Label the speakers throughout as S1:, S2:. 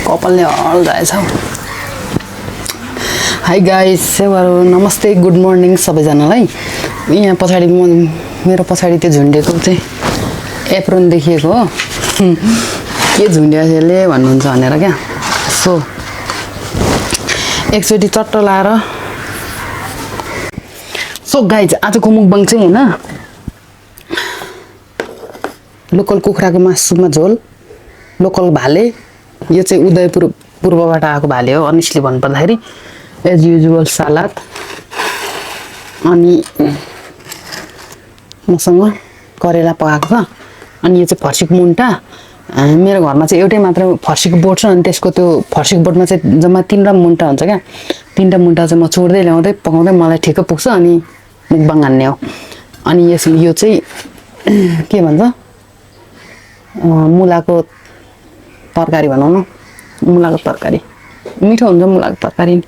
S1: कपालले हल्लाएछ। High guys, नमस्ते, good morning सबैजनालाई। यहाँ पछाडि मेरो पछाडि त्यो झुन्डेको चाहिँ एप्रोन देखिएको हो। के झुन्डिएको यसले भन्नुहुन्छ भनेर क्या। सो एकचोटि चट्ट लाएर सो गाइज आजको मुकबाङ चाहिँ होइन, लोकल कुखुराको मासुमा झोल, लोकल भाले। यो चाहिँ उदयपुर पूर्वबाट आएको भाले हो अनिस्टली भन्नुपर्दाखेरि। एज युजुअल सलाद, अनि मसँग करेला पकाएको छ। अनि यो चाहिँ फर्सीको मुन्टा। मेरो घरमा चाहिँ एउटै मात्र फर्सीको बोट छ, अनि त्यसको त्यो फर्सीको बोटमा चाहिँ जम्मा 3 मुन्टा हुन्छ क्या। 3 मुन्टा चाहिँ म चोर्दै ल्याउँदै पकाउँदै मलाई ठिक्क पुग्छ, अनि मुकबाङ हान्ने हो। अनि यो चाहिँ के भन्छ, मुलाको तरकारी भनौँ न, मुलाको तरकारी मिठो हुन्छ मुलाको तरकारी।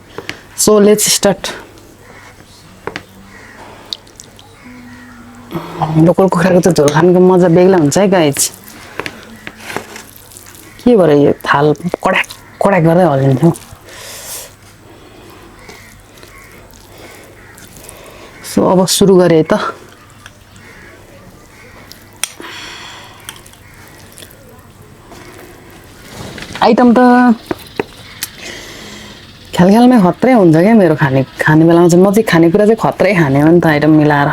S1: So let's start. लोकल कुखुराको चाहिँ झोल खानुको मजा बेग्लै हुन्छ है गाइज। के भएर यो थाल कडाक कडाक गर्दै हल्लिन्छ। सो अब सुरु गरेँ त। आइटम त ख्यालमै खत्रै हुन्छ क्या मेरो। खाने बेलामा चाहिँ म चाहिँ खानेकुरा चाहिँ खत्रै खाने हो नि त, आइटम मिलाएर।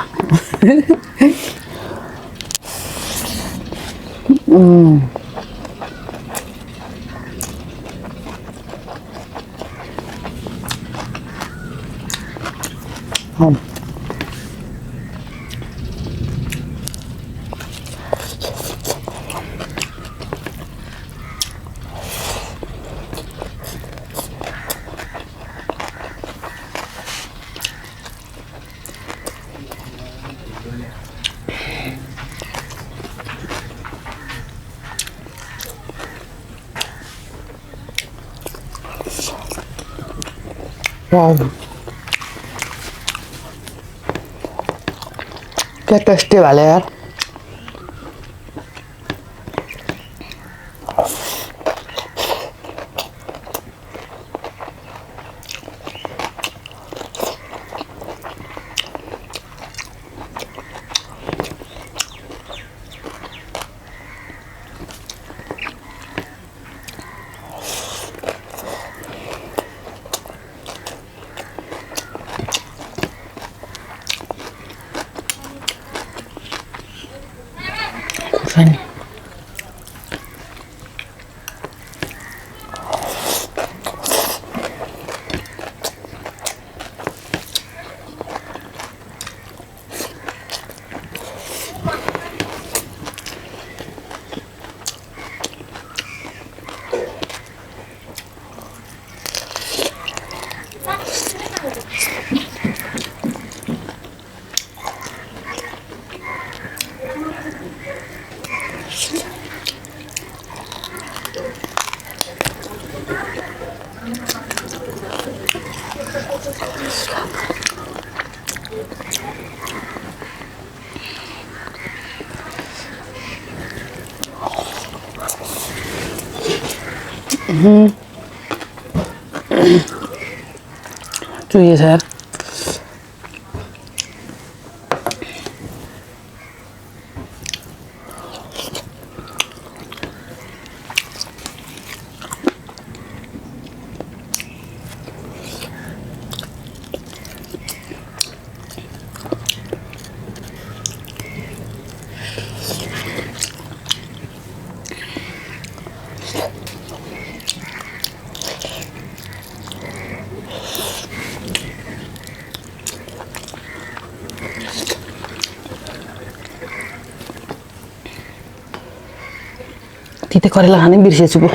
S1: वाह, क्या टेस्टी वाले यार। चाहिए सर। तिते करेला खानै बिर्सेछु पो।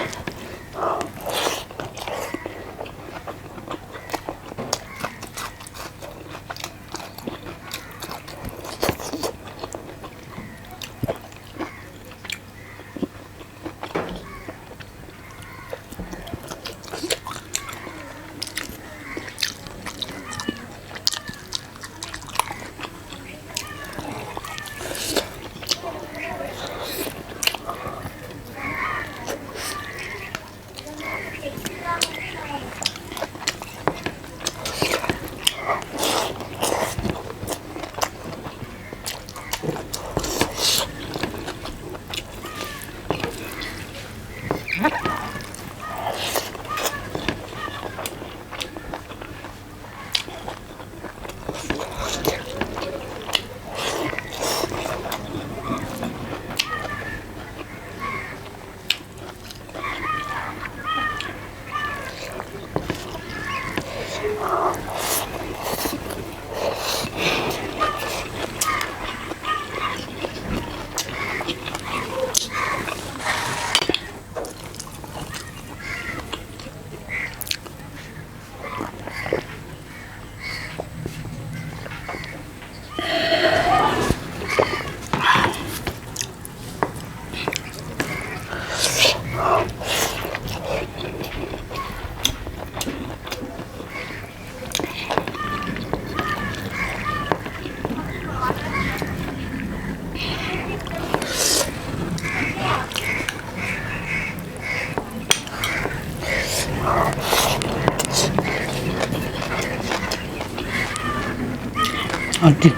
S2: अति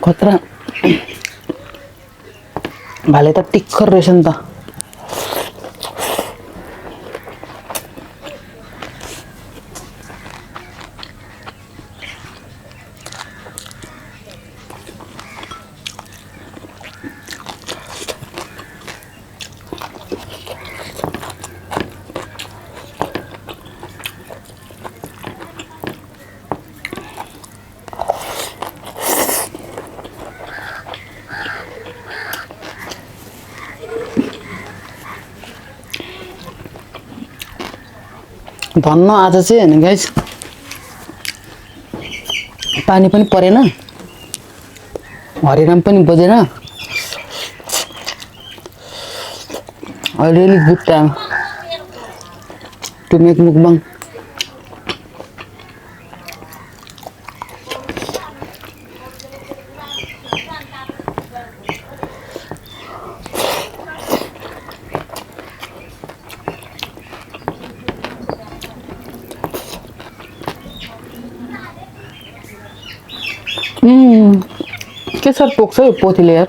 S1: खतरा भाले त टिक्खर रहेछ नि त धन्न आज चाहिँ हैन गाइस पानी पनि परेन हरिराम पनि बजेन already good time to make mukbang के सर टोक्छ यो पोथीले यार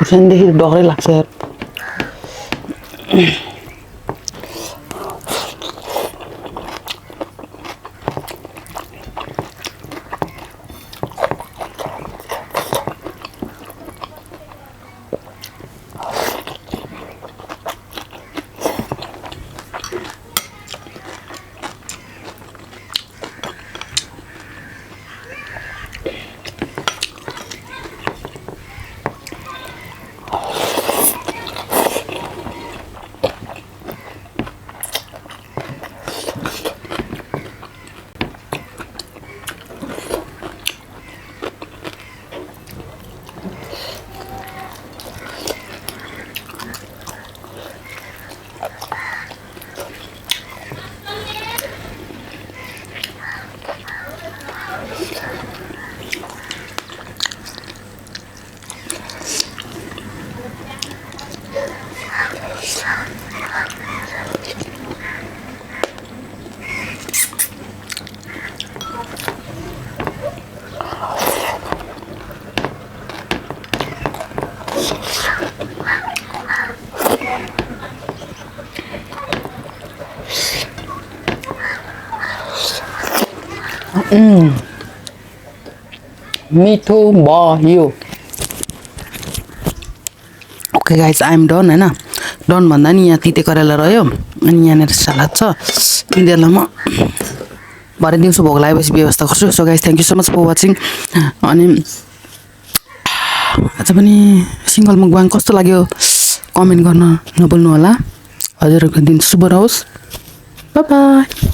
S1: खुर्सानीदेखि डरै लाग्छ यार मिठो भयो। Okay guys I am done होइन। डन भन्दा नि यहाँ तिते करेला रह्यो अनि यहाँनिर सलाद छ। यिनीहरूलाई म भरे दिउँसो भोग लागेपछि व्यवस्था गर्छु। So guys thank you so much for watching. अनि आज पनि सिङ्गल मुकबाङ कस्तो लाग्यो कमेन्ट गर्न नभुल्नु होला। हजुरहरूको दिन शुभ रहोस्। By by.